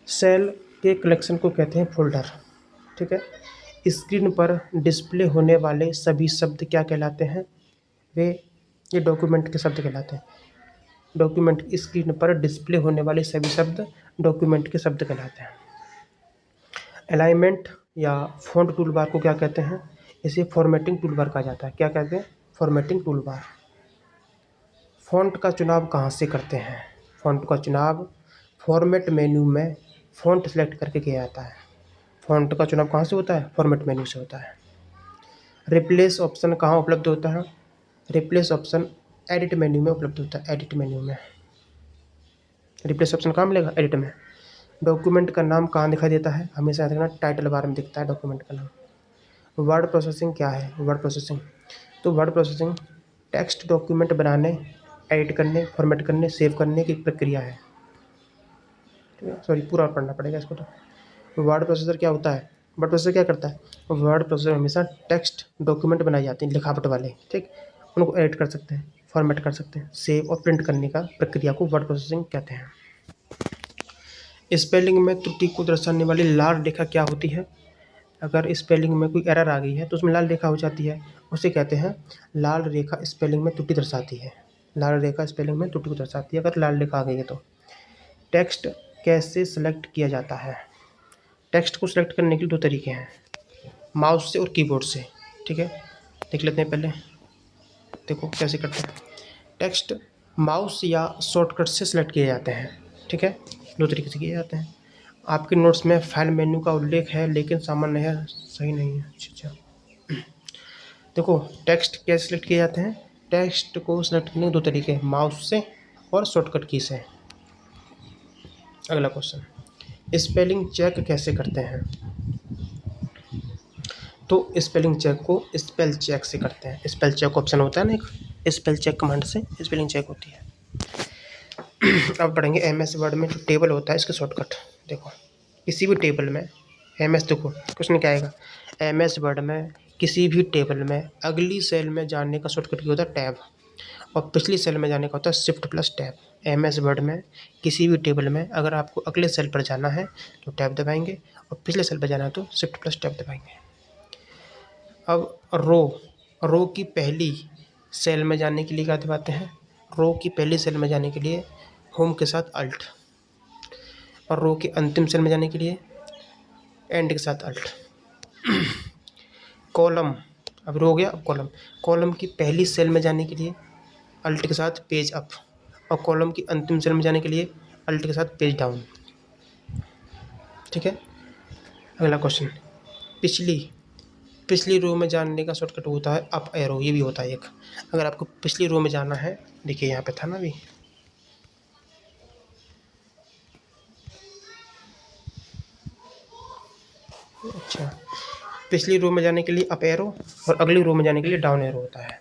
Cell के collection को कहते हैं फोल्डर। ठीक है। स्क्रीन पर डिस्प्ले होने वाले सभी शब्द क्या कहलाते हैं? ये डॉक्यूमेंट के शब्द कहलाते हैं। डॉक्यूमेंट की स्क्रीन पर डिस्प्ले होने वाले सभी शब्द डॉक्यूमेंट के शब्द कहलाते हैं। अलाइनमेंट या फ़ॉन्ट टूल बार को क्या कहते हैं? इसे फॉर्मेटिंग टूल बार कहा जाता है। क्या कहते हैं? Formatting tool bar. फ़ॉन्ट का चुनाव कहाँ से करते हैं? फ़ॉन्ट का चुनाव फॉर्मेट मेन्यू में फ़ॉन्ट सेलेक्ट करके किया जाता है। फ़ॉन्ट का चुनाव कहाँ से होता है? फॉर्मेट मेन्यू से होता है। रिप्लेस ऑप्शन कहाँ उपलब्ध होता है? रिप्लेस ऑप्शन एडिट मेन्यू में उपलब्ध होता है। एडिट मेन्यू में रिप्लेस ऑप्शन कहाँ मिलेगा? एडिट में। डॉक्यूमेंट का नाम कहाँ दिखाई देता है? हमेशा याद रखना, टाइटल बार में दिखता है डॉक्यूमेंट का नाम। वर्ड प्रोसेसिंग क्या है? वर्ड प्रोसेसिंग, तो वर्ड प्रोसेसिंग टेक्स्ट डॉक्यूमेंट बनाने, एडिट करने, फॉर्मेट करने, सेव करने की प्रक्रिया है। ठीक है, सॉरी पूरा पढ़ना पड़ेगा इसको। तो वर्ड प्रोसेसर क्या होता है? वर्ड प्रोसेसर क्या करता है? वर्ड प्रोसेसर हमेशा टेक्स्ट डॉक्यूमेंट बनाए जाते हैं लिखावट वाले, ठीक, उनको एडिट कर सकते हैं, फॉर्मेट कर सकते हैं, सेव और प्रिंट करने का प्रक्रिया को वर्ड प्रोसेसिंग कहते हैं। स्पेलिंग में त्रुटि को दर्शाने वाली लाल रेखा क्या होती है? अगर स्पेलिंग में कोई एरर आ गई है तो उसमें लाल रेखा हो जाती है, उसे कहते हैं लाल रेखा स्पेलिंग में त्रुटि दर्शाती है। लाल रेखा स्पेलिंग में त्रुटि को दर्शाती है अगर लाल रेखा आ गई है तो। टेक्स्ट कैसे सेलेक्ट किया जाता है? टेक्स्ट को सिलेक्ट करने के लिए 2 तरीके हैं, माउस से और कीबोर्ड से। ठीक है, देख लेते हैं पहले। देखो कैसे करते हैं। टेक्स्ट माउस या शॉर्टकट से सिलेक्ट किए जाते हैं। ठीक है, 2 तरीके से किए जाते हैं। आपके नोट्स में फाइल मेन्यू का उल्लेख है लेकिन सामान्य है, सही नहीं है। अच्छा, देखो टेक्स्ट कैसे सिलेक्ट किए जाते हैं? टेक्स्ट को सिलेक्ट करने के 2 तरीके हैं, माउस से और शॉर्टकट की से। अगला क्वेश्चन, स्पेलिंग चेक कैसे करते हैं? तो स्पेलिंग चेक को स्पेल चेक से करते हैं। स्पेल चेक ऑप्शन होता है ना एक, स्पेल चेक कमांड से स्पेलिंग चेक होती है। अब पढ़ेंगे एमएस वर्ड में जो टेबल होता है इसके शॉर्टकट। देखो किसी भी टेबल में एमएस, देखो क्वेश्चन क्या आएगा, एमएस वर्ड में किसी भी टेबल में अगली सेल में जाने का शॉर्टकट क्या होता है? टैब। और पिछली सेल में जाने का होता है shift plus tab. MS word में किसी भी टेबल में अगर आपको अगले सेल पर जाना है तो टैब दबाएंगे और पिछले सेल पर जाना है तो शिफ्ट प्लस टैब दबाएंगे। अब रो की पहली सेल में जाने के लिए क्या दबाते हैं? रो की पहली सेल में जाने के लिए होम के साथ अल्ट, और रो के अंतिम सेल में जाने के लिए एंड के साथ अल्ट। कॉलम, अब रो हो गया, अब कॉलम। कॉलम की पहली सेल में जाने के लिए अल्ट के साथ पेज अप, और कॉलम की अंतिम सेल में जाने के लिए अल्ट के साथ पेज डाउन। ठीक है, अगला क्वेश्चन, पिछली रो में जाने का शॉर्टकट होता है अप एरो। ये भी होता है एक, अगर आपको पिछली रो में जाना है, देखिए यहाँ पे था ना अभी, अच्छा, पिछली रो में जाने के लिए अप एरो और अगली रो में जाने के लिए डाउन एरो होता है।